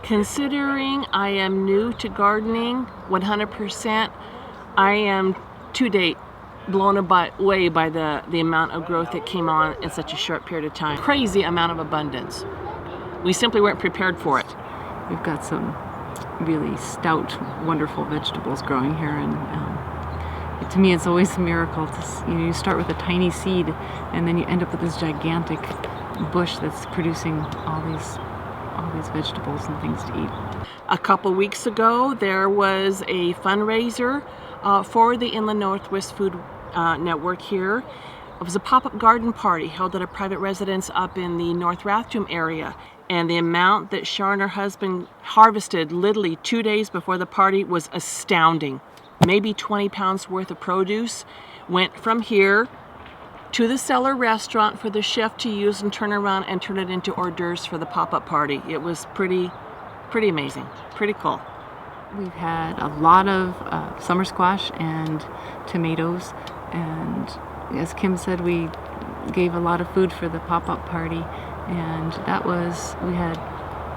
Considering I am new to gardening 100%, I am to date blown away by the amount of growth that came on in such a short period of time. Crazy amount of abundance. We simply weren't prepared for it. We've got some really stout, wonderful vegetables growing here, and to me it's always a miracle. You start with a tiny seed and then you end up with this gigantic bush that's producing all these vegetables and things to eat. A couple weeks ago, there was a fundraiser for the Inland Northwest Food Network here. It was a pop-up garden party held at a private residence up in the North Rathdrum area. And the amount that Char and her husband harvested literally 2 days before the party was astounding. Maybe 20 pounds worth of produce went from here to the cellar restaurant for the chef to use and turn around and turn it into hors d'oeuvres for the pop-up party. It was pretty amazing, pretty cool. We've had a lot of summer squash and tomatoes, and as Kim said, we gave a lot of food for the pop-up party, and we had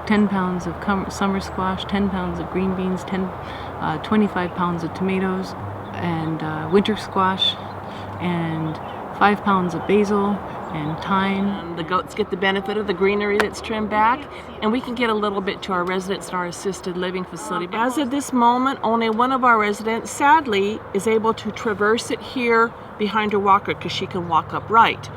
10 pounds of summer squash, 10 pounds of green beans, 25 pounds of tomatoes, and winter squash, and 5 pounds of basil and thyme. The goats get the benefit of the greenery that's trimmed back, and we can get a little bit to our residents in our assisted living facility. As of this moment, only one of our residents, sadly, is able to traverse it here behind her walker because she can walk upright.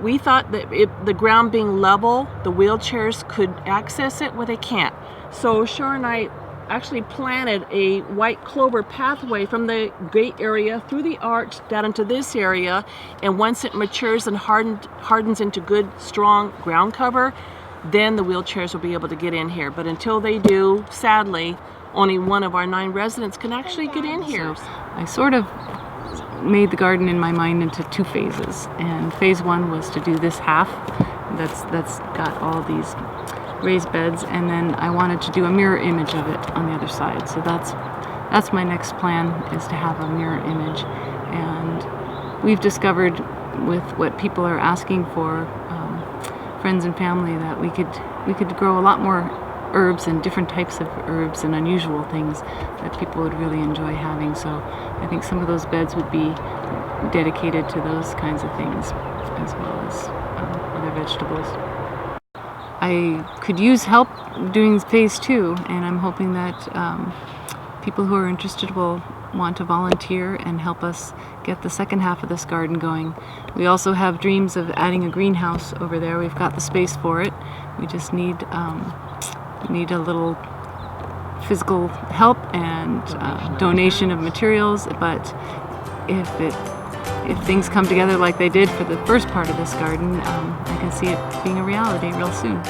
We thought that the ground being level, the wheelchairs could access it. Well, they can't. So Char and I actually planted a white clover pathway from the gate area through the arch down into this area, and once it matures and hardens into good strong ground cover, then the wheelchairs will be able to get in here. But until they do, sadly, only one of our 9 residents can actually get in here. So I sort of made the garden in my mind into 2 phases, and phase 1 was to do this half that's got all these raised beds, and then I wanted to do a mirror image of it on the other side. So that's my next plan, is to have a mirror image. And we've discovered with what people are asking for, friends and family, that we could grow a lot more herbs and different types of herbs and unusual things that people would really enjoy having. So I think some of those beds would be dedicated to those kinds of things, as well as other vegetables. I could use help doing phase 2, and I'm hoping that people who are interested will want to volunteer and help us get the second half of this garden going. We also have dreams of adding a greenhouse over there. We've got the space for it. We just need a little physical help and donation of materials. But if things come together like they did for the first part of this garden, I can see it being a reality real soon.